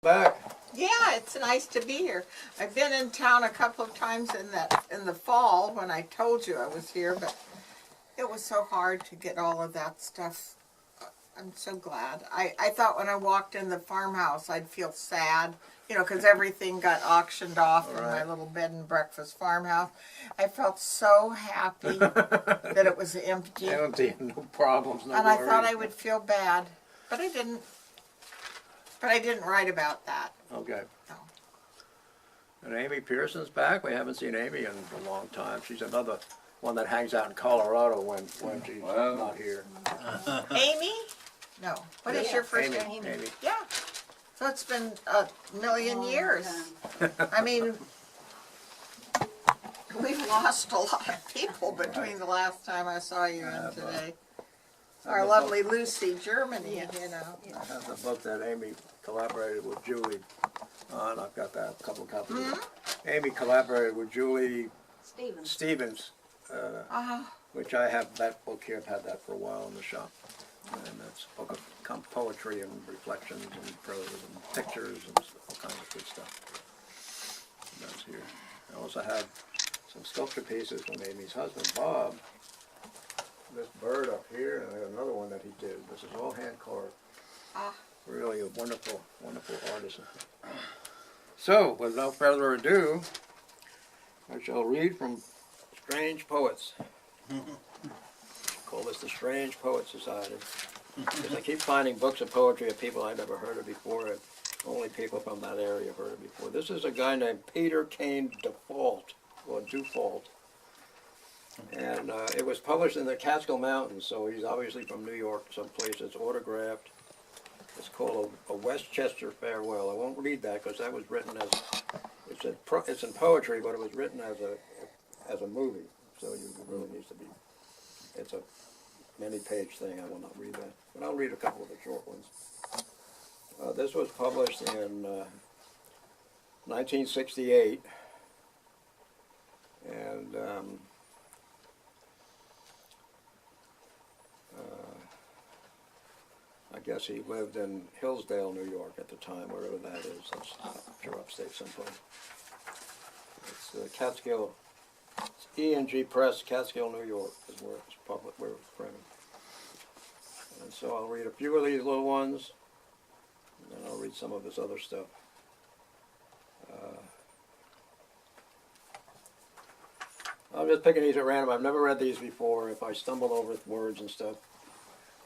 Back. Yeah, it's nice to be here. I've been in town a couple of times in the fall when I told you I was here, but it was so hard to get all of that stuff. I'm so glad. I thought when I walked in the farmhouse I'd feel sad, you know, because everything got auctioned off in my little bed and breakfast farmhouse. I felt so happy that it was empty. Empty, no problems, no And worries. I thought I would feel bad, but I didn't. But I didn't write about that. Okay. No. And Amy Pearson's back. We haven't seen Amy in a long time. She's another one that hangs out in Colorado when she's not here. Amy? No. What is your first name? Amy. Yeah. So it's been a million years. I mean, we've lost a lot of people between the last time I saw you and today. Our lovely Lucy, Germany, you know. I have the book that Amy collaborated with Julie on. I've got that, a couple of copies. Amy collaborated with Julie Stevens, which I have that book here. I've had that for a while in the shop. And that's a book of poetry and reflections and prose and pictures and all kinds of good stuff. And that's here. I also have some sculpture pieces from Amy's husband, Bob. This bird up here, and I got another one that he did. This is all hand carved. Really a wonderful, wonderful artisan. So, with no further ado, I shall read from Strange Poets. Call this the Strange Poet Society. Because I keep finding books of poetry of people I've never heard of before, and only people from that area have heard of before. This is a guy named Peter Kane Default, or Dufault. And it was published in the Catskill Mountains, so he's obviously from New York, someplace. It's autographed. It's called a Westchester Farewell. I won't read that because that was written as it's in poetry, but it was written as a movie. So it really needs to be. It's a many-page thing. I will not read that, but I'll read a couple of the short ones. This was published in 1968, and. I guess he lived in Hillsdale, New York at the time, wherever that is. That's sure upstate someplace. It's Catskill, it's E&G Press, Catskill, New York is where it's public, where it's printed. And so I'll read a few of these little ones, and then I'll read some of this other stuff. I'm just picking these at random. I've never read these before. If I stumble over words and stuff,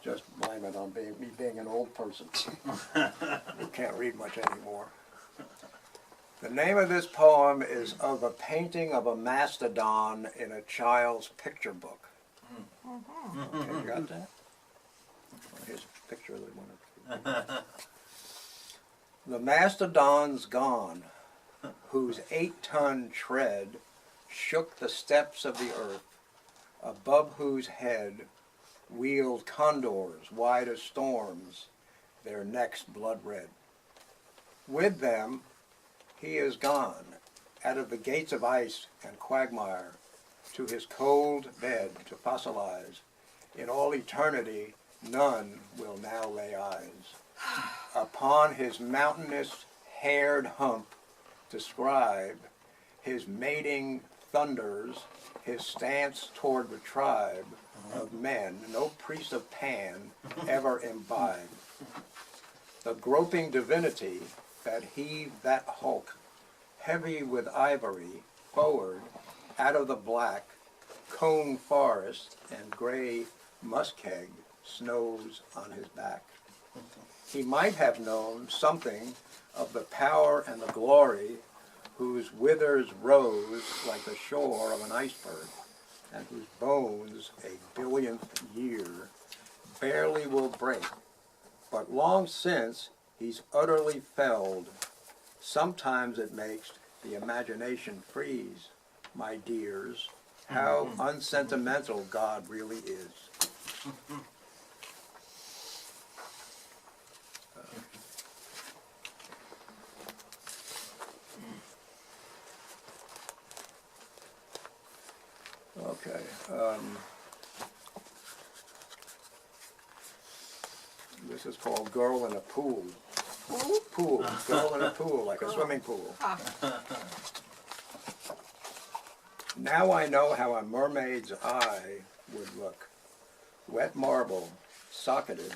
just blame it on me being an old person who can't read much anymore. The name of this poem is Of a Painting of a Mastodon in a Child's Picture Book. Okay, you got that? Well, here's a picture of the one. The mastodon's gone, whose 8-ton tread shook the steps of the earth, above whose head wheeled condors wide as storms, their necks blood red. With them he is gone, out of the gates of ice and quagmire, to his cold bed to fossilize. In all eternity none will now lay eyes upon his mountainous haired hump, describe his mating thunders, his stance toward the tribe of men no priest of Pan ever imbibed. The groping divinity that heaved that hulk, heavy with ivory, forward out of the black cone forest and gray muskeg snows on his back. He might have known something of the power and the glory whose withers rose like the shore of an iceberg, and whose bones a billionth year barely will break. But long since he's utterly felled. Sometimes it makes the imagination freeze, my dears, how unsentimental God really is. Okay. This is called Girl in a Pool. pool? Pool. Go in a pool, like a swimming pool. Ah, Now I know how a mermaid's eye would look. Wet marble, socketed,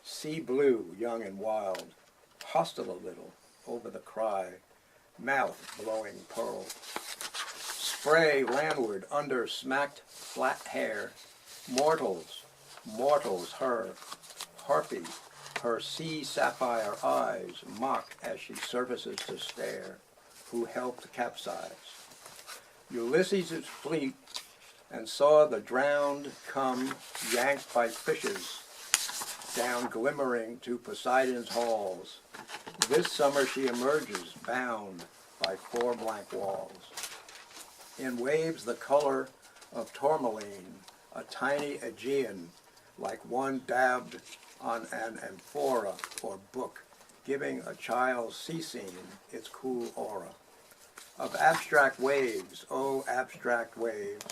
sea blue, young and wild, hostile a little, over the cry, mouth blowing pearl. Spray landward under smacked flat hair, mortals, mortals her, harpy, her sea sapphire eyes mock as she surfaces to stare, who helped capsize. Ulysses' fleet and saw the drowned come yanked by fishes down glimmering to Poseidon's halls. This summer she emerges bound by 4 blank walls. In waves the color of tourmaline, a tiny Aegean, like one dabbed on an amphora or book, giving a child's sea scene its cool aura. Of abstract waves, oh abstract waves,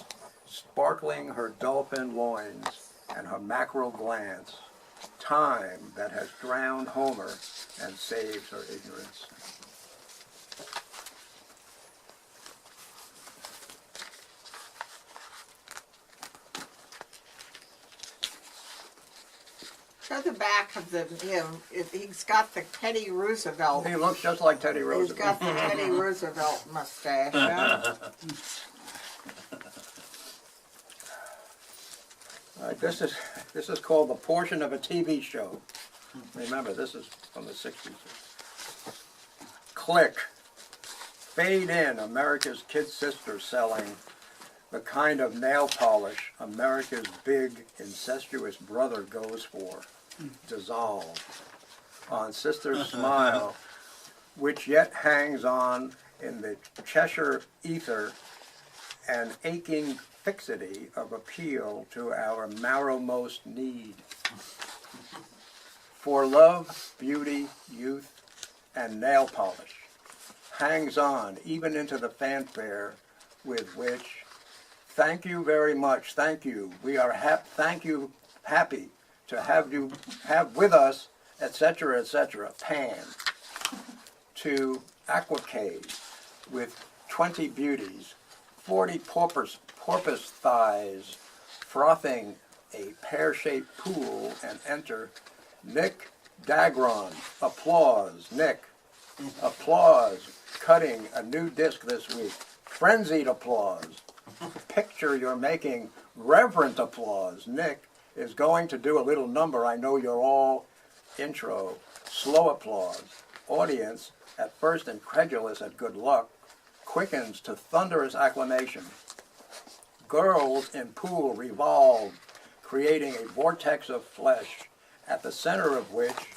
sparkling her dolphin loins and her mackerel glance, time that has drowned Homer and saves her ignorance. show the back of him. He's got the Teddy Roosevelt. He looks just like Teddy He's Roosevelt. got the Teddy Roosevelt mustache. Huh? All right, this is called the portion of a TV show. Remember, this is from the 60s. Click. Fade in, America's kid sister selling the kind of nail polish America's big incestuous brother goes for. Dissolve. On sister's smile, which yet hangs on in the Cheshire ether, an aching fixity of appeal to our marrowmost need. For love, beauty, youth, and nail polish hangs on even into the fanfare with which, thank you very much, thank you, we are happy to have you have with us, etc., pan, to aquacade with 20 beauties, 40 porpoise thighs, frothing a pear-shaped pool, and enter Nick Dagron. Applause, Nick. Applause, cutting a new disc this week. Frenzied applause. Picture you're making reverent applause. Nick is going to do a little number. I know you're all intro. Slow applause. Audience, at first incredulous at good luck, quickens to thunderous acclamation. Girls in pool revolve, creating a vortex of flesh, at the center of which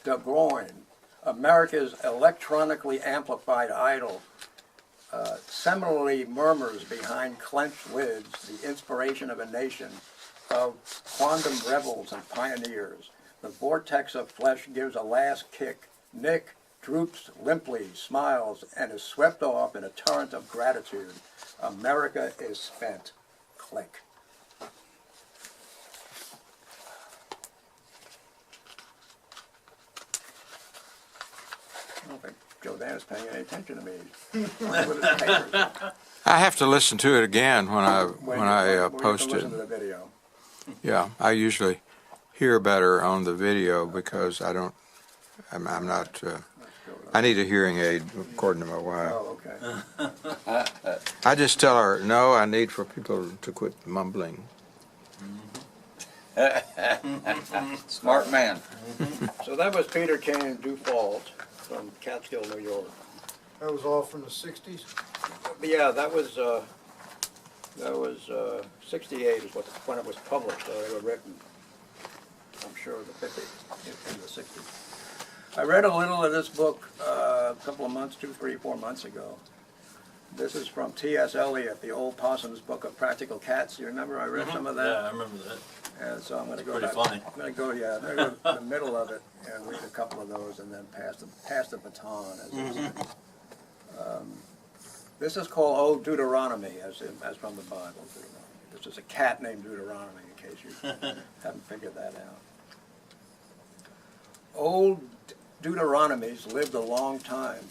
De Groin, America's electronically amplified idol, seminally murmurs behind clenched lids the inspiration of a nation of quantum rebels and pioneers. The vortex of flesh gives a last kick. Nick droops limply, smiles, and is swept off in a torrent of gratitude. America is spent. Click. I don't think Joe Dan is paying any attention to me. With his papers. I have to listen to it again when I post listen it. to the video. Yeah, I usually hear better on the video because I'm not. I need a hearing aid, according to my wife. Oh, okay. I just tell her, no, I need for people to quit mumbling. Smart man. So that was Peter Kane Dufault from Catskill, New York. That was all from the 60s? But yeah, that was 68 is when it was published, so they were written, I'm sure, in the 50s, in the 60s. I read a little of this book a couple of months, 2, 3, 4 months ago. This is from T.S. Eliot, the Old Possum's Book of Practical Cats. You remember I read some of that? Yeah, I remember that. And so I'm going to go Pretty back. funny. I'm going to go, yeah, I'm going to go to the middle of it and read a couple of those and then pass the baton, as they say. This is called Old Deuteronomy, as from the Bible. Deuteronomy. This is a cat named Deuteronomy, in case you haven't figured that out. Old Deuteronomy's lived a long time.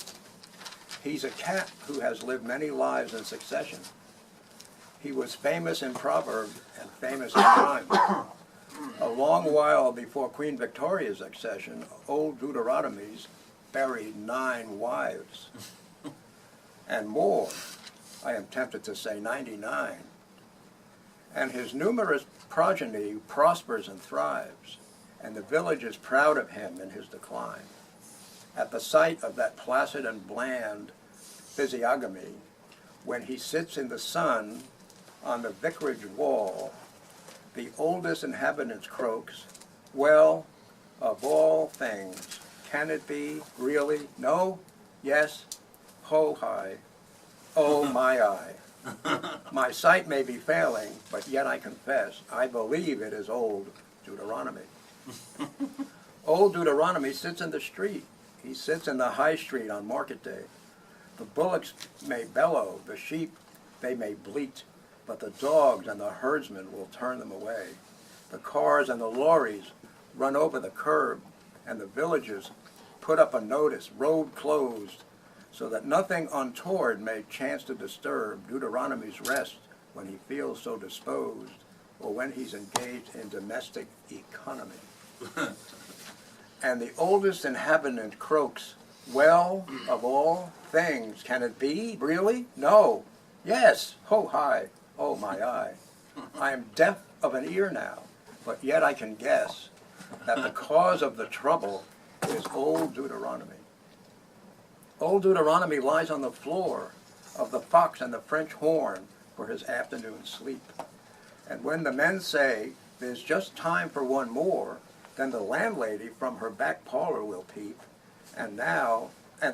He's a cat who has lived many lives in succession. He was famous in proverb and famous in rhyme. A long while before Queen Victoria's accession, old Deuteronomy's buried 9 wives. And more, I am tempted to say 99. And his numerous progeny prospers and thrives, and the village is proud of him in his decline. At the sight of that placid and bland physiognomy, when he sits in the sun on the vicarage wall, the oldest inhabitant croaks, "Well, of all things, can it be, really? No? Yes? Ho, hi. Oh, my eye. My sight may be failing, but yet I confess, I believe it is old Deuteronomy." Old Deuteronomy sits in the street. He sits in the high street on market day. The bullocks may bellow, the sheep, they may bleat, but the dogs and the herdsmen will turn them away. The cars and the lorries run over the curb, and the villagers put up a notice, "Road closed," so that nothing untoward may chance to disturb Deuteronomy's rest when he feels so disposed, or when he's engaged in domestic economy. And the oldest inhabitant croaks, "Well, of all things, can it be, really? No? Yes? Ho, hi. Oh, my eye. I am deaf of an ear now, but yet I can guess that the cause of the trouble is old Deuteronomy. Old Deuteronomy lies on the floor of the Fox and the French Horn for his afternoon sleep. And when the men say, "There's just time for one more," then the landlady from her back parlor will peep, and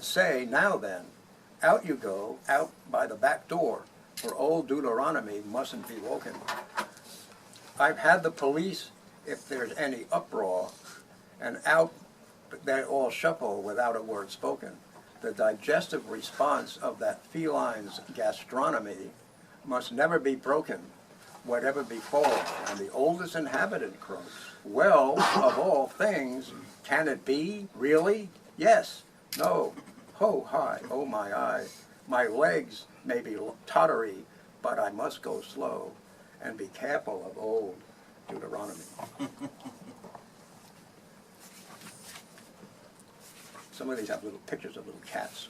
say, "Now then, out you go, out by the back door, for old Deuteronomy mustn't be woken." I've had the police if there's any uproar, and out they all shuffle without a word spoken. The digestive response of that feline's gastronomy must never be broken, whatever befalls, and the oldest inhabitant croaks, "Well, of all things, can it be, really? Yes? No? Ho, hi, oh my eye. My legs may be tottery, but I must go slow, and be careful of old Deuteronomy." Some of these have little pictures of little cats.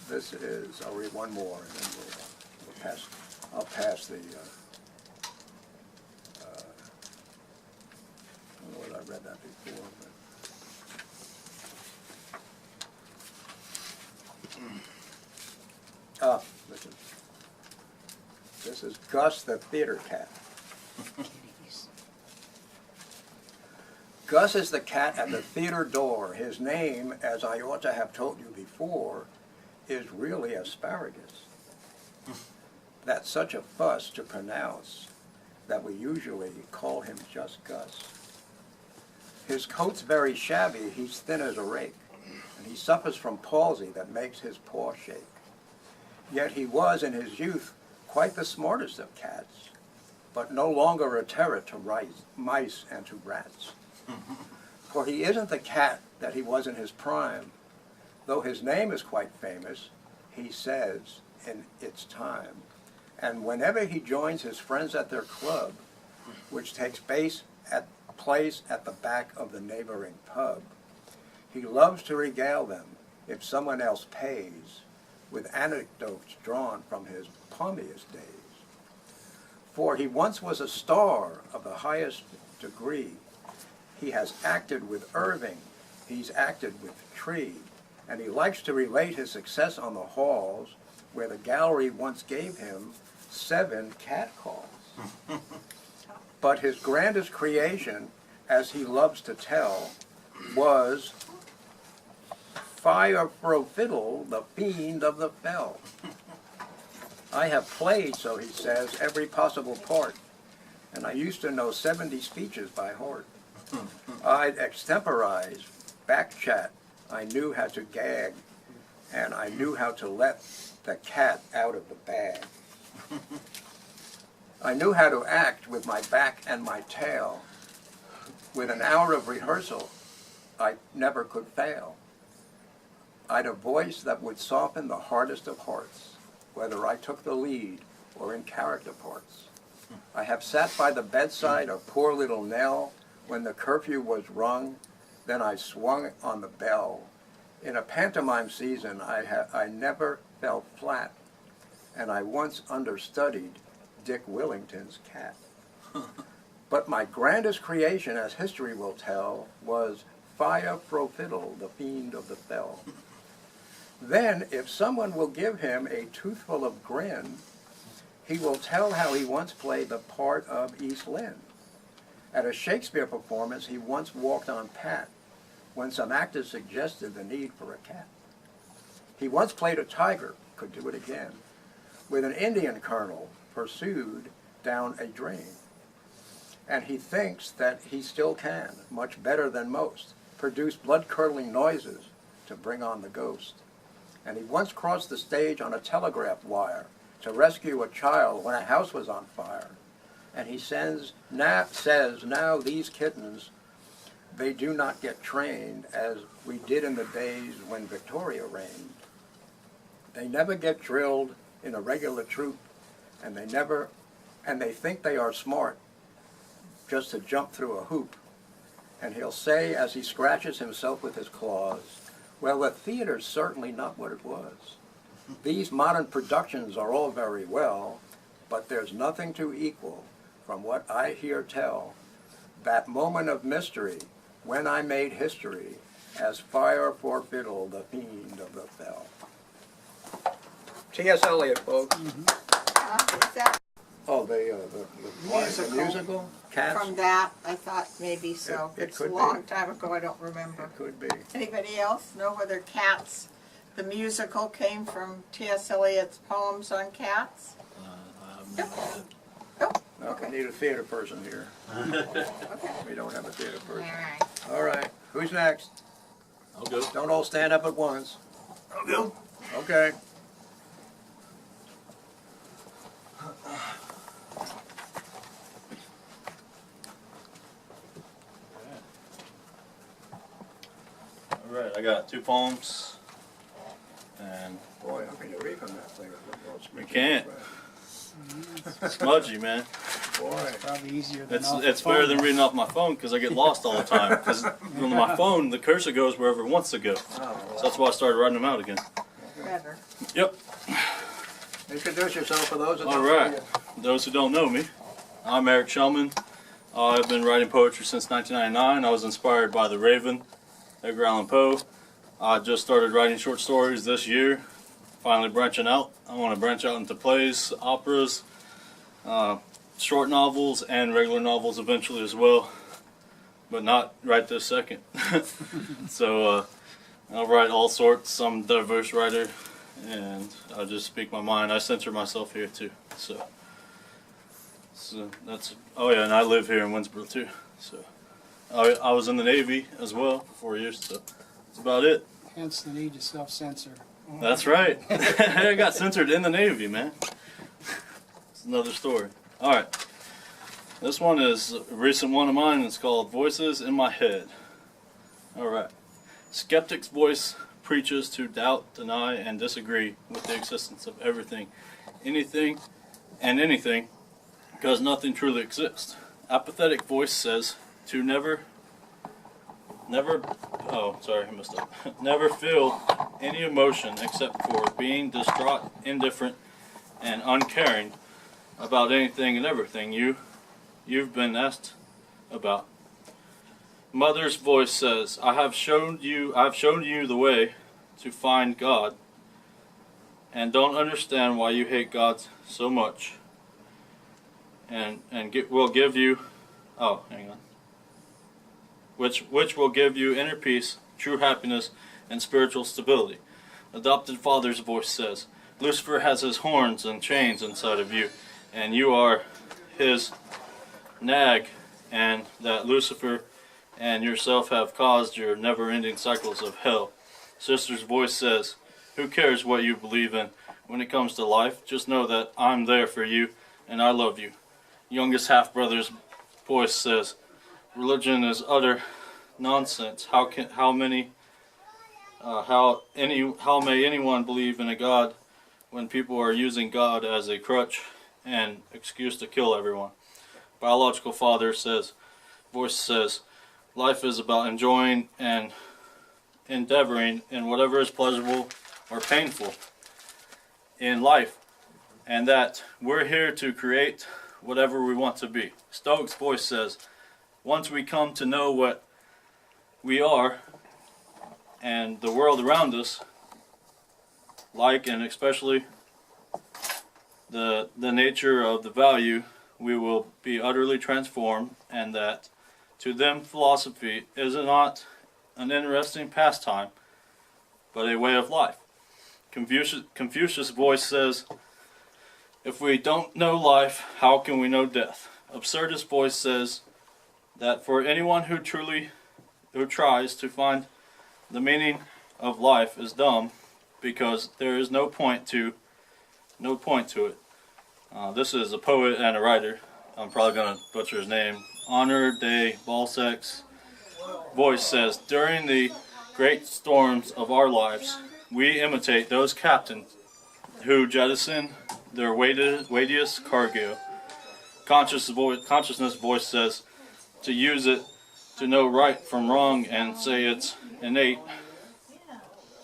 This is, I'll read one more, and then I'll pass the, I don't know whether I read that before, but. This is Gus the theater cat. Gus is the cat at the theater door. His name, as I ought to have told you before, is really asparagus. That's such a fuss to pronounce that we usually call him just Gus. His coat's very shabby, he's thin as a rake, and he suffers from palsy that makes his paw shake. Yet he was, in his youth, quite the smartest of cats, but no longer a terror to mice and to rats. For he isn't the cat that he was in his prime, though his name is quite famous, he says, in its time. And whenever he joins his friends at their club, which takes place at the back of the neighboring pub, he loves to regale them, if someone else pays, with anecdotes drawn from his palmiest days. For he once was a star of the highest degree. He has acted with Irving, he's acted with Tree, and he likes to relate his success on the halls, where the gallery once gave him 7 cat calls. But his grandest creation, as he loves to tell, was Fire Fro Fiddle, the Fiend of the Fell. I have played, so he says, every possible part, and I used to know 70 speeches by heart. I'd extemporize, backchat, I knew how to gag, and I knew how to let the cat out of the bag. I knew how to act with my back and my tail, With an hour of rehearsal, I never could fail. I'd a voice that would soften the hardest of hearts, whether I took the lead or in character parts. I have sat by the bedside of poor little Nell when the curfew was rung, then I swung on the bell. In a pantomime season, I never felt flat, and I once understudied Dick Willington's cat. But my grandest creation, as history will tell, was Fire Fro Fiddle, the fiend of the fell. Then, if someone will give him a toothful of grin, he will tell how he once played the part of East Lynne. At a Shakespeare performance, he once walked on Pat when some actors suggested the need for a cat. He once played a tiger, could do it again, with an Indian colonel pursued down a drain. And he thinks that he still can, much better than most, produce blood-curdling noises to bring on the ghost. And he once crossed the stage on a telegraph wire to rescue a child when a house was on fire. And he says, now these kittens, they do not get trained as we did in the days when Victoria reigned. They never get drilled in a regular troop, and they think they are smart just to jump through a hoop. And he'll say as he scratches himself with his claws, well, the theater's certainly not what it was. These modern productions are all very well, but there's nothing to equal, from what I hear tell, that moment of mystery when I made history as Fire for Fiddle, the fiend of the fell. T.S. Eliot, folks. Is that Oh, the musical? Cats? from that? I thought maybe so. It It's a could be. long time ago, I don't remember. It could be. Anybody else know whether Cats, the musical, came from T.S. Eliot's poems on cats? No, we need a theater person here. We don't have a theater All person. right. All right, who's next? I'll go. Don't all stand up at once. I'll go. Okay. All right, I got 2 poems, and Boy, how can you read from that thing? You can't. it's smudgy, man. Boy. Probably easier than It's better than reading off my phone because I get lost all the time. Because on my phone, the cursor goes wherever it wants to go. So that's why I started writing them out again. Better. Yep. Introduce yourself for those that All don't know right. you. Those who don't know me, I'm Eric Shelman. I've been writing poetry since 1999. I was inspired by The Raven, Edgar Allan Poe. I just started writing short stories this year, finally branching out. I want to branch out into plays, operas, short novels, and regular novels eventually as well, but not right this second. So I'll write all sorts. I'm a diverse writer, and I just speak my mind. I censor myself here too. So that's, oh yeah, and I live here in Winnsboro too. So I was in the Navy as well for 4 years, so that's about it. Hence the need to self-censor. That's right. I got censored in the Navy, man. It's another story. All right. This one is a recent one of mine. It's called Voices in My Head. All right. Skeptic's voice preaches to doubt, deny, and disagree with the existence of everything, anything, and anything, because nothing truly exists. Apathetic voice says to never, oh, sorry, I messed up. Never feel any emotion except for being distraught, indifferent, and uncaring about anything and everything you've been asked about. Mother's voice says, I've shown you the way to find God, and don't understand why you hate God so much. Will give you, oh, hang on. Which will give you inner peace, true happiness, and spiritual stability. Adopted father's voice says, Lucifer has his horns and chains inside of you, and you are his nag, and that Lucifer and yourself have caused your never-ending cycles of hell. Sister's voice says, who cares what you believe in when it comes to life? Just know that I'm there for you, and I love you. Youngest half-brother's voice says, religion is utter nonsense. How may anyone believe in a God when people are using God as a crutch and excuse to kill everyone? Biological father voice says, life is about enjoying and endeavoring in whatever is pleasurable or painful in life, and that we're here to create whatever we want to be. Stoics voice says, once we come to know what we are and the world around us, like and especially the nature of the value, we will be utterly transformed, and that to them philosophy is not an interesting pastime, but a way of life. Confucius' voice says, if we don't know life, how can we know death? Absurdist voice says that for anyone who tries to find the meaning of life is dumb, because there is no point to it. This is a poet and a writer. I'm probably going to butcher his name. Honor de Balzac's voice says, during the great storms of our lives, we imitate those captains who jettison their weightiest cargo. Consciousness voice says, to use it to know right from wrong and say it's innate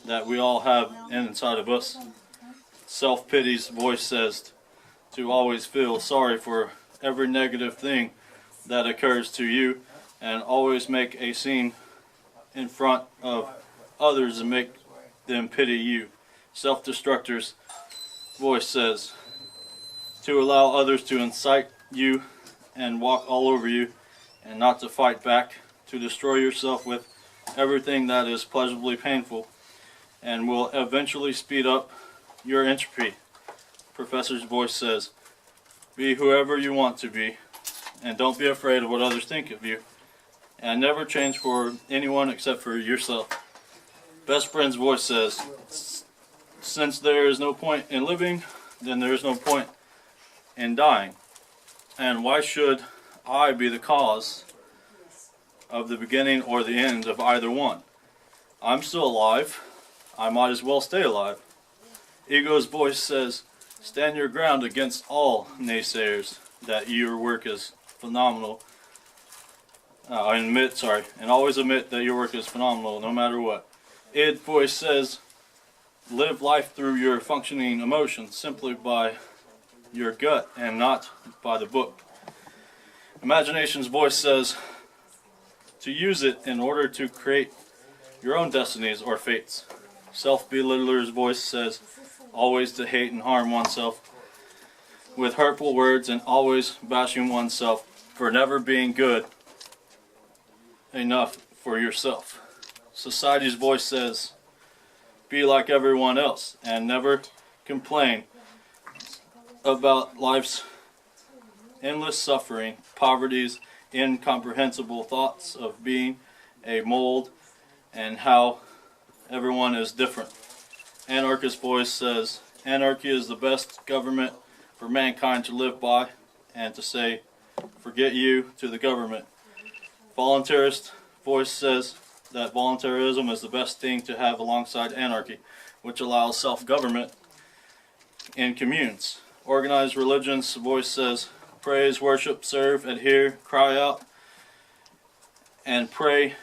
that we all have inside of us. Self-pity's voice says to always feel sorry for every negative thing that occurs to you and always make a scene in front of others and make them pity you. Self-destructor's voice says to allow others to incite you and walk all over you and not to fight back, to destroy yourself with everything that is pleasurably painful and will eventually speed up your entropy. Professor's voice says, be whoever you want to be, and don't be afraid of what others think of you, and never change for anyone except for yourself. Best friend's voice says, since there is no point in living, then there is no point in dying. And why should I be the cause of the beginning or the end of either one? I'm still alive. I might as well stay alive. Ego's voice says, stand your ground against all naysayers that your work is phenomenal. And always admit that your work is phenomenal no matter what. Id voice says, live life through your functioning emotions simply by your gut and not by the book. Imagination's voice says to use it in order to create your own destinies or fates. Self-belittler's voice says always to hate and harm oneself with hurtful words and always bashing oneself for never being good enough for yourself. Society's voice says be like everyone else and never complain about life's endless suffering, poverty's incomprehensible thoughts of being a mold, and how everyone is different. Anarchist voice says anarchy is the best government for mankind to live by, and to say forget you to the government. Voluntarist voice says that voluntarism is the best thing to have alongside anarchy, which allows self-government in communes. Organized religion's voice says praise, worship, serve, adhere, cry out, and pray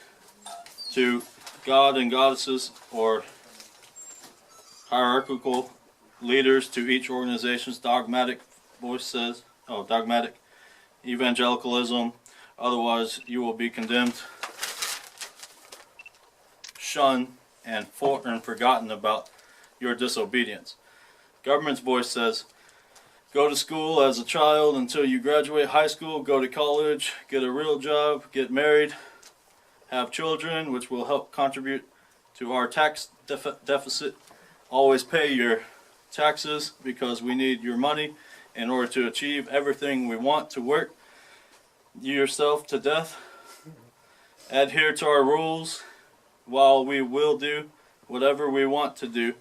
to God and goddesses or hierarchical leaders to each organization's dogmatic voice says, dogmatic evangelicalism, otherwise you will be condemned, shunned, and forgotten about your disobedience. Government's voice says, go to school as a child until you graduate high school, go to college, get a real job, get married, have children, which will help contribute to our tax deficit. Always pay your taxes because we need your money in order to achieve everything we want to work yourself to death. Adhere to our rules. While we will do whatever we want to do,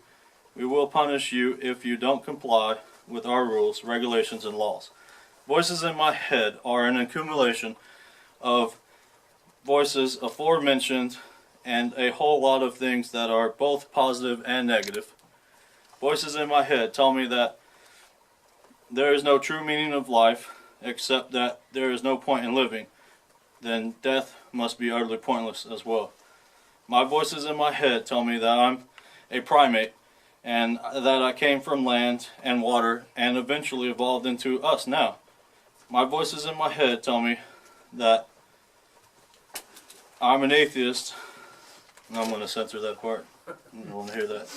we will punish you if you don't comply with our rules, regulations, and laws. Voices in my head are an accumulation of voices aforementioned and a whole lot of things that are both positive and negative. Voices in my head tell me that there is no true meaning of life except that there is no point in living. Then death must be utterly pointless as well. My voices in my head tell me that I'm a primate and that I came from land and water and eventually evolved into us now. My voices in my head tell me that I'm an atheist. And I'm going to censor that part. You don't want to hear that.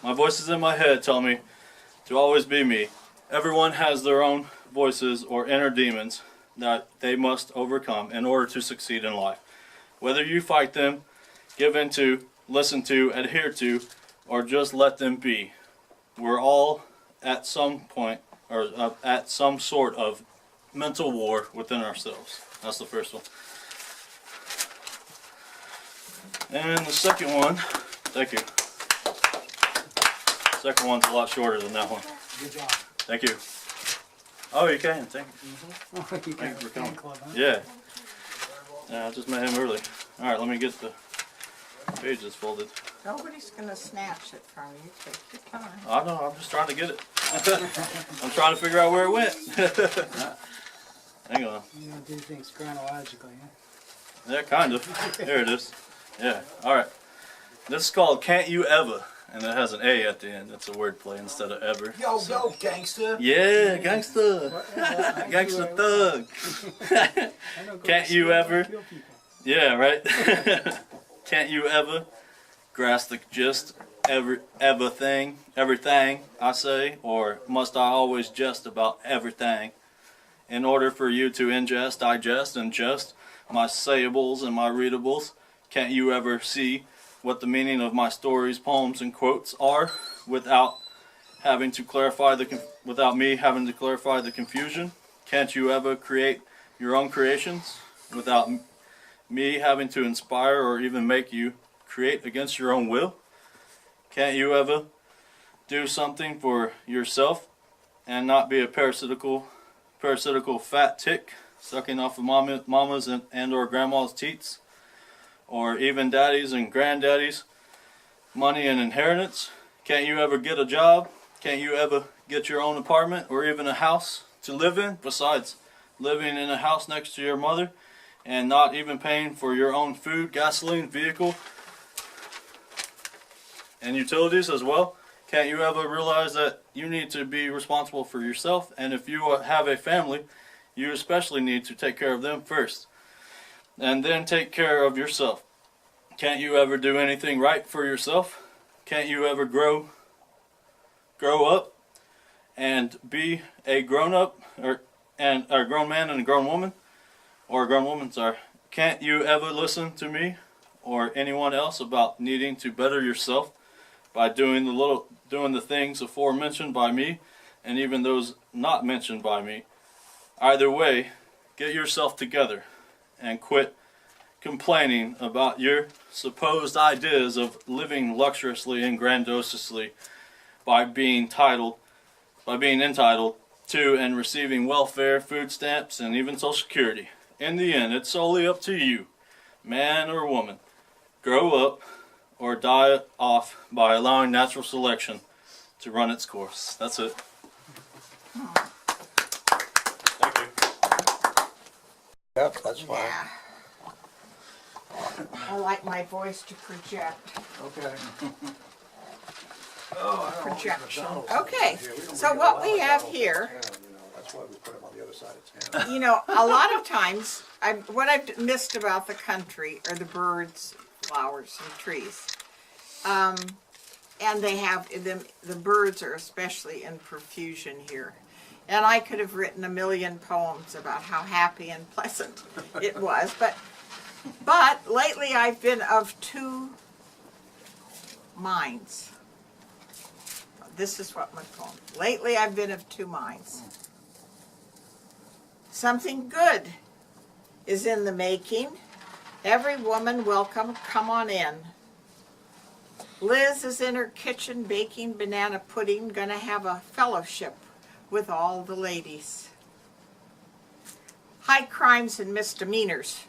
My voices in my head tell me to always be me. Everyone has their own voices or inner demons that they must overcome in order to succeed in life. Whether you fight them, give in to, listen to, adhere to, or just let them be, we're all at some point or at some sort of mental war within ourselves. That's the first one. And the second one, thank you. Second one's a lot shorter than that one. Good job. Thank you. Oh, you can. Thank you. You Thank you for coming. Club, huh? Yeah. Yeah, I just met him early. All right, let me get the pages folded. Nobody's gonna snatch it from you. Take your time. I know. I'm just trying to get it. I'm trying to figure out where it went. Hang on. You don't do things chronologically, huh? Yeah, kind of. There it is. Yeah. All right. This is called "Can't You Ever," and it has an A at the end. That's a wordplay instead of ever. Yo, yo, gangster. Yeah, gangster. Gangster thug. I don't go Can't to you school, I ever? kill people. Yeah, right. Can't you ever grasp the gist? Everything I say, or must I always jest about everything? In order for you to ingest, digest, and just my sayables and my readables, can't you ever see what the meaning of my stories, poems, and quotes are without without me having to clarify the confusion? Can't you ever create your own creations without me having to inspire or even make you create against your own will? Can't you ever do something for yourself and not be a parasitical fat tick sucking off of mama's and or grandma's teats, or even daddies and granddaddies' money and inheritance? Can't you ever get a job? Can't you ever get your own apartment or even a house to live in, besides living in a house next to your mother and not even paying for your own food, gasoline, vehicle, and utilities as well? Can't you ever realize that you need to be responsible for yourself, and if you have a family, you especially need to take care of them first, and then take care of yourself? Can't you ever do anything right for yourself? Can't you ever grow up and be a grown-up or a grown man and a grown woman, or a grown woman, sorry? Can't you ever listen to me or anyone else about needing to better yourself by doing the things aforementioned by me, and even those not mentioned by me? Either way, get yourself together and quit complaining about your supposed ideas of living luxuriously and grandiosely by being entitled to and receiving welfare, food stamps, and even Social Security. In the end, it's solely up to you, man or woman. Grow up or die off by allowing natural selection to run its course. That's it. Thank you. Yep, that's fine. Yeah. I like my voice to project. Okay. Projection. Okay, so what we have here, That's why we put them on the other side of town. you know, a lot of times, what I've missed about the country are the birds, flowers, and trees. And they have the birds are especially in profusion here. And I could have written a million poems about how happy and pleasant it was, but lately I've been of two minds. This is what my poem. Lately I've been of two minds. Something good is in the making. Every woman welcome, come on in. Liz is in her kitchen baking banana pudding, gonna have a fellowship with all the ladies. High crimes and misdemeanors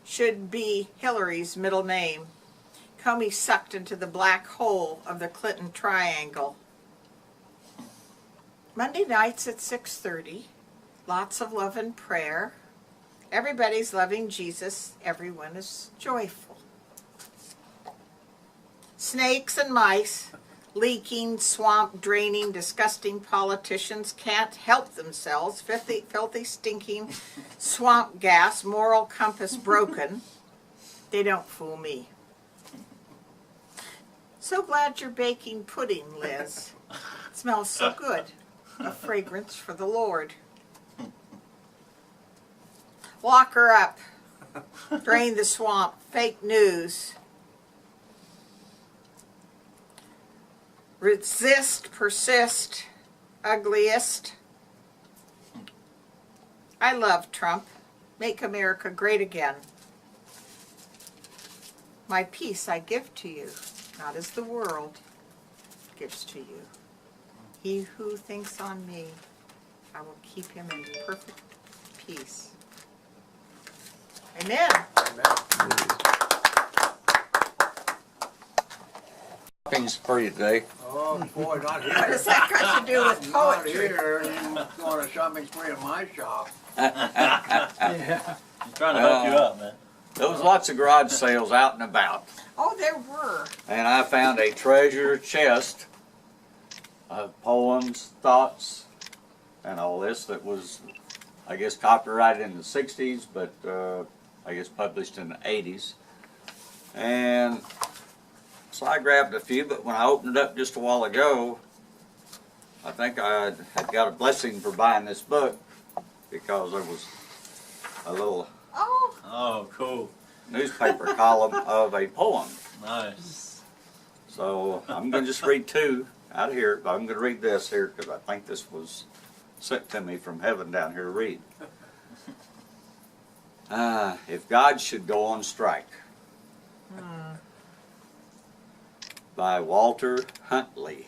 should be Hillary's middle name. Comey sucked into the black hole of the Clinton triangle. Monday nights at 6:30. Lots of love and prayer. Everybody's loving Jesus. Everyone is joyful. Snakes and mice, leaking, swamp draining, disgusting politicians can't help themselves. Filthy, stinking, swamp gas, moral compass broken. They don't fool me. So glad you're baking pudding, Liz. It smells so good. A fragrance for the Lord. Lock her up. Drain the swamp. Fake news. Resist, persist, ugliest. I love Trump. Make America great again. My peace I give to you, not as the world gives to you. He who thinks on me, I will keep him in perfect peace. Amen. Things for you today. Oh, boy, not here. What does that got to do with Not poetry? here. You go on a shopping spree at my shop. Yeah. I'm trying to help you out, man. There was lots of garage sales out and about, Oh, there were. and I found a treasure chest of poems, thoughts, and all this that was, I guess, copyrighted in the 60s, but I guess published in the 80s. And so I grabbed a few, but when I opened it up just a while ago, I think I had got a blessing for buying this book because there was a little Oh, Oh, cool. newspaper column of a poem. Nice. So I'm going to just read two out of here. I'm going to read this here because I think this was sent to me from heaven down here to read. If God Should Go on Strike by Walter Huntley.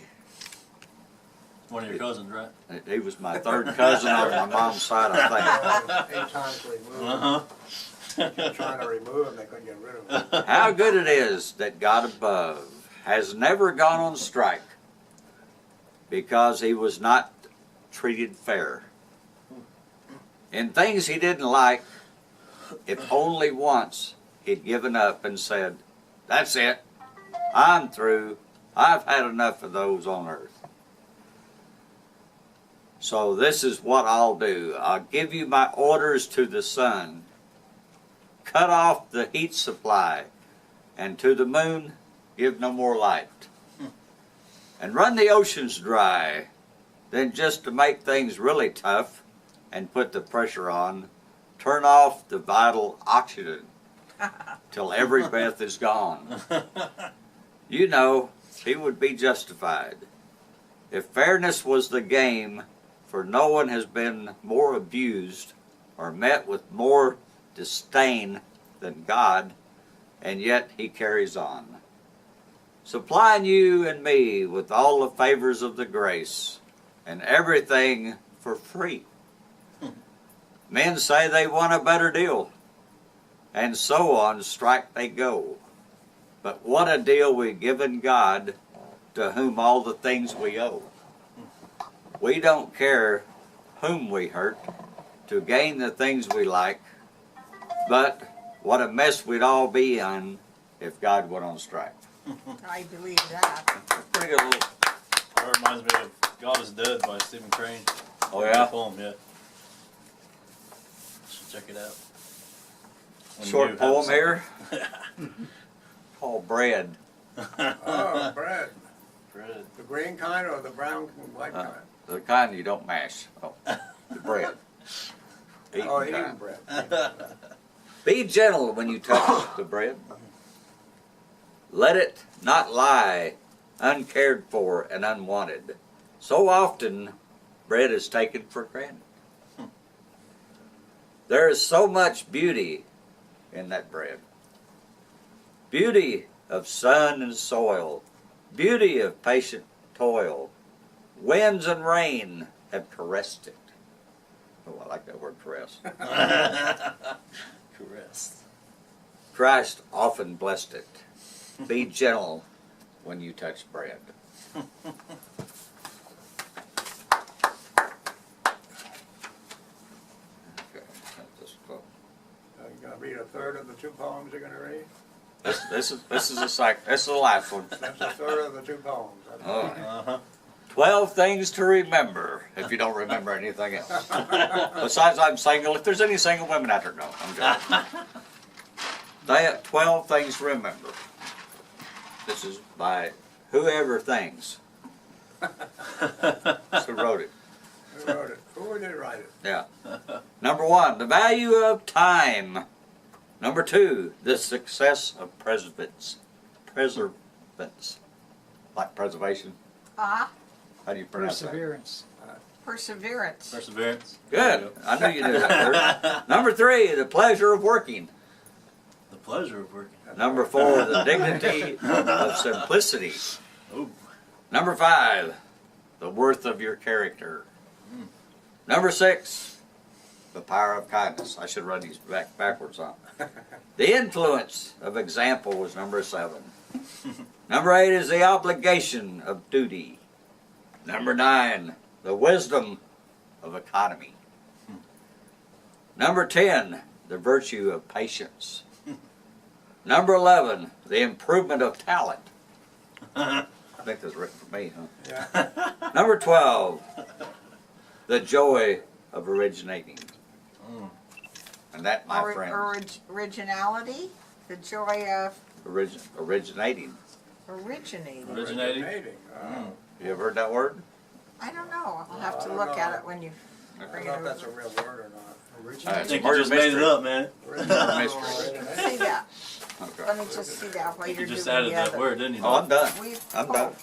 One of your cousins, right? He was my third cousin on my mom's side, I 8 times to remove him. Uh-huh. Trying to remove him, they couldn't get rid of him. think. How good it is that God above has never gone on strike because he was not treated fair. In things he didn't like, if only once he'd given up and said, "That's it, I'm through, I've had enough of those on earth. So this is what I'll do. I'll give you my orders to the sun. Cut off the heat supply, and to the moon give no more light. And run the oceans dry. Then just to make things really tough and put the pressure on, turn off the vital oxygen till every breath is gone." You know, he would be justified. If fairness was the game, for no one has been more abused or met with more disdain than God, and yet he carries on, supplying you and me with all the favors of the grace and everything for free. Men say they want a better deal, and so on strike they go. But what a deal we've given God, to whom all the things we owe. We don't care whom we hurt to gain the things we like, but what a mess we'd all be in if God went on strike. I believe that. Pretty good little. That reminds me of God Is Dead by Stephen Crane. Oh yeah? Poem, yeah. Should check it out. When Short you have poem something. here. Called Bread. Oh, bread. Bread. The green kind or the brown and white kind? The kind you don't mash. Oh, the bread. Eaten Oh, kind. eating bread. Be gentle when you touch the bread. Let it not lie uncared for and unwanted. So often, bread is taken for granted. There is so much beauty in that bread. Beauty of sun and soil. Beauty of patient toil. Winds and rain have caressed it. Oh, I like that word, caress. Caress. Christ often blessed it. Be gentle when you touch bread. Okay, that's just cool. You gonna read a third of the two poems you're gonna read? This is the last one. That's a third of the two poems. That's all right. 12 things to remember if you don't remember anything else. Besides, I'm single. If there's any single women out there, no, I'm joking. They have 12 things to remember. This is by whoever thinks. Who wrote it? Who wrote it? Who did write it? Yeah. Number 1, the value of time. Number 2, the success of preservance. Like preservation. Ah, How do you pronounce that? Perseverance. perseverance. Perseverance. Good. I knew you knew that word. Number 3, the pleasure of working. The pleasure of working. Number 4, the dignity of simplicity. Ooh. Number 5, the worth of your character. Number 6, the power of kindness. I should run these backwards on. The influence of example was number 7. Number 8 is the obligation of duty. Number 9, the wisdom of economy. Number 10, the virtue of patience. Number 11, the improvement of talent. I think that's written for me, huh? Yeah. Number 12, the joy of originating. And that, my friend, Originality, the joy of originating. originating. Originating. You ever heard that word? I don't know. I'll have I to don't look know. at it when you I bring don't it know if that's a over. real word or not. I Original. think Murder you just made it mystery. up, man. Mystery. See that? Okay. Let me just see that while You you're just doing added the that other. word, didn't you? Oh, I'm done. We've I'm done.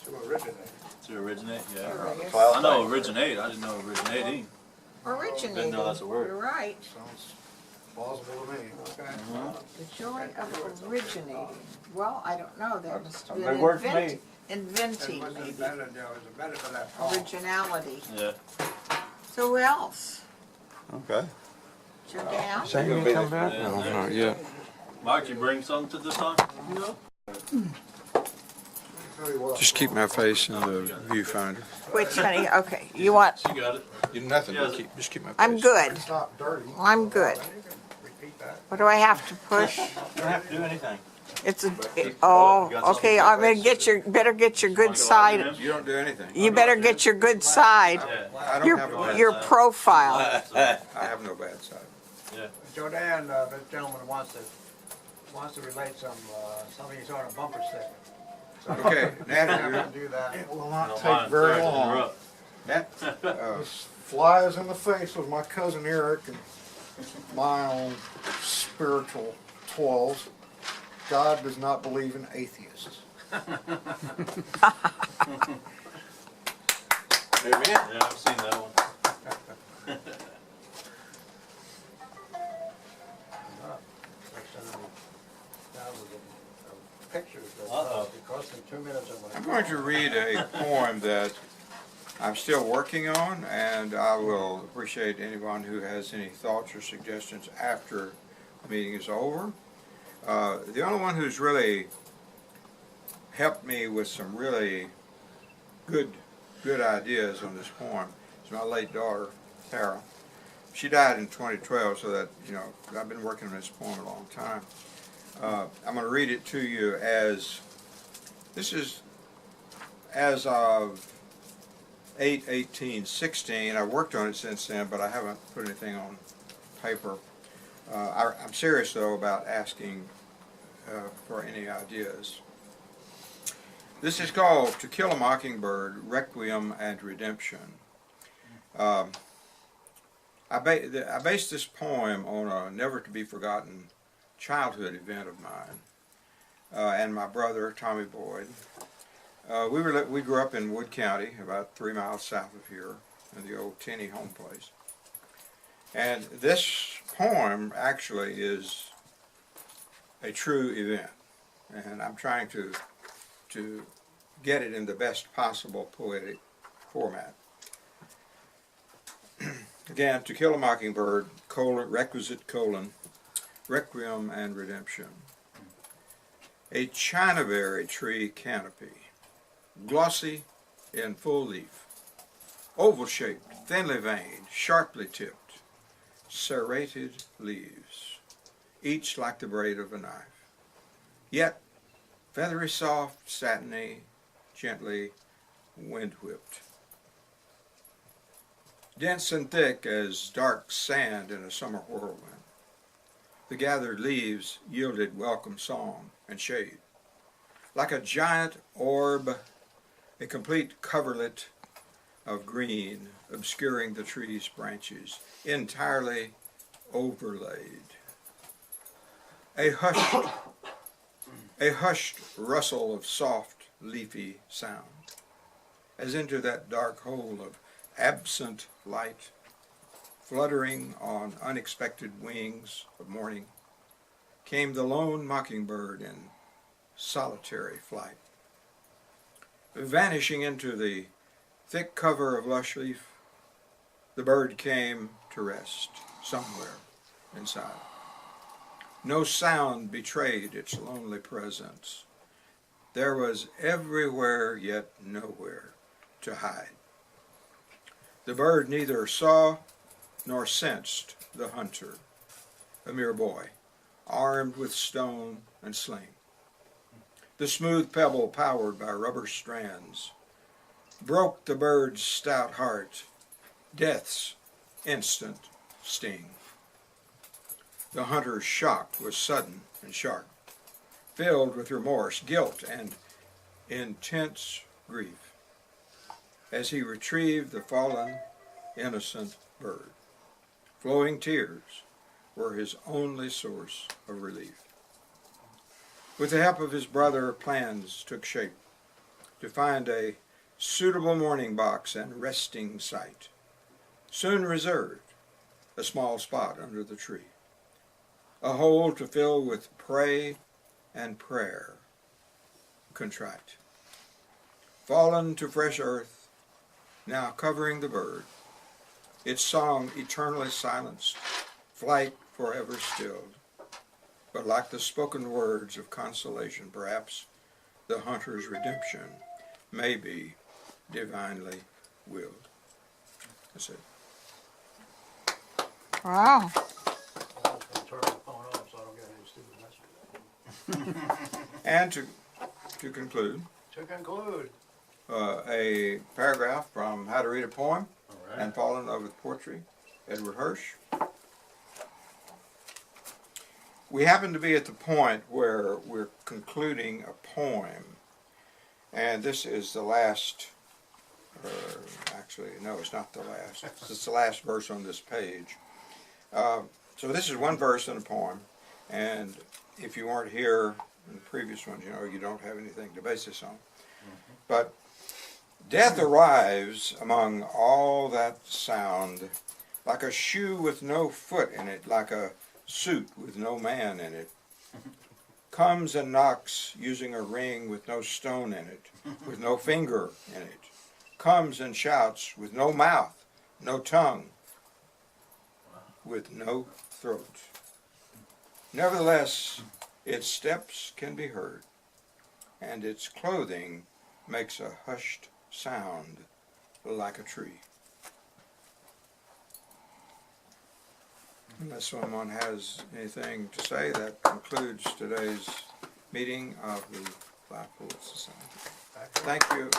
To originate. To originate, yeah. There it is. 12 I know things. originate. I didn't know originating. Originating. Didn't know that's a word. You're right. Sounds plausible to me. Okay. The joy of originating. Well, I don't know. That must have Big been word for me. inventing, It was maybe. invented, it was invented for that poem. Originality. Yeah. So who else? Okay. Joe Dan? Same come back? No, not yet. Mark, you bring something to this time? Tell you what, Just keep my face in the viewfinder. Which, honey? Okay. You want? You got it. You nothing. Yes. Just keep my face. I'm good. it's not dirty. I'm good. Repeat that. What do I have to push? You don't have to do anything. It's a. Okay. I'm gonna get your. Better get your good side. You don't do anything. You better get your good side. I don't have a bad Your side. profile. I have no bad side. Joe Dan, this gentleman wants to relate something he saw on a bumper sticker. So Okay, you Nat, have to do that. It will not No, take mine. very Sorry to long. interrupt. This flies in the face of my cousin Eric and my own spiritual toils. God does not believe in atheists. Amen. Yeah, I've seen that one. Pictures Uh-oh. it cost me 2 minutes of my. I'm going to read a poem that I'm still working on, and I will appreciate anyone who has any thoughts or suggestions after the meeting is over. The only one who's really helped me with some really good ideas on this poem is my late daughter, Tara. She died in 2012, so that, I've been working on this poem a long time. I'm going to read it to you this is as of 8/18/16. I've worked on it since then, but I haven't put anything on paper. I'm serious, though, about asking for any ideas. This is called To Kill a Mockingbird, Requiem and Redemption. I based this poem on a never-to-be-forgotten childhood event of mine and my brother, Tommy Boyd. We grew up in Wood County, about 3 miles south of here, in the old Tenney home place. And this poem actually is a true event, and I'm trying to get it in the best possible poetic format. Again, To Kill a Mockingbird, requisite colon, Requiem and Redemption. A chinaberry tree canopy, glossy in full leaf, oval-shaped, thinly veined, sharply tipped, serrated leaves, each like the blade of a knife, yet feathery soft, satiny, gently wind-whipped. Dense and thick as dark sand in a summer whirlwind, the gathered leaves yielded welcome song and shade. Like a giant orb, a complete coverlet of green obscuring the tree's branches, entirely overlaid. A hushed rustle of soft, leafy sound, as into that dark hole of absent light, fluttering on unexpected wings of morning, came the lone mockingbird in solitary flight. Vanishing into the thick cover of lush leaf, the bird came to rest somewhere inside. No sound betrayed its lonely presence. There was everywhere yet nowhere to hide. The bird neither saw nor sensed the hunter, a mere boy, armed with stone and sling. The smooth pebble, powered by rubber strands, broke the bird's stout heart, death's instant sting. The hunter's shock was sudden and sharp, filled with remorse, guilt, and intense grief, as he retrieved the fallen, innocent bird. Flowing tears were his only source of relief. With the help of his brother, plans took shape to find a suitable mourning box and resting site, soon reserved a small spot under the tree, a hole to fill with prey and prayer contrite. Fallen to fresh earth, now covering the bird, its song eternally silenced, flight forever stilled. But like the spoken words of consolation, perhaps the hunter's redemption may be divinely willed. That's it. Wow. I'll turn the phone off so I don't get any stupid messages. And to conclude, a paragraph from How to Read a Poem and Fall in Love with Poetry, Edward Hirsch. We happen to be at the point where we're concluding a poem, and this is the last, actually, no, it's not the last. It's the last verse on this page. So this is one verse in a poem, and if you weren't here in the previous ones, you know, you don't have anything to base this on. But death arrives among all that sound, like a shoe with no foot in it, like a suit with no man in it. Comes and knocks using a ring with no stone in it, with no finger in it. Comes and shouts with no mouth, no tongue, with no throat. Nevertheless, its steps can be heard, and its clothing makes a hushed sound like a tree. Unless someone has anything to say, that concludes today's meeting of the Black Poet Society. Thank you,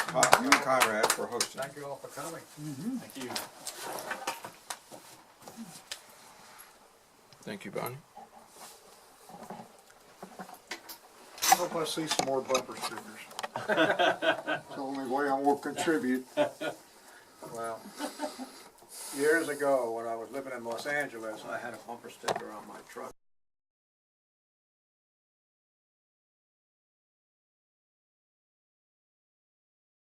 Conrad, for hosting. Thank you all for coming. Thank you. Thank you, Bonnie. I hope I see some more bumper stickers. It's the only way I will contribute. Well, years ago when I was living in Los Angeles, I had a bumper sticker on my truck.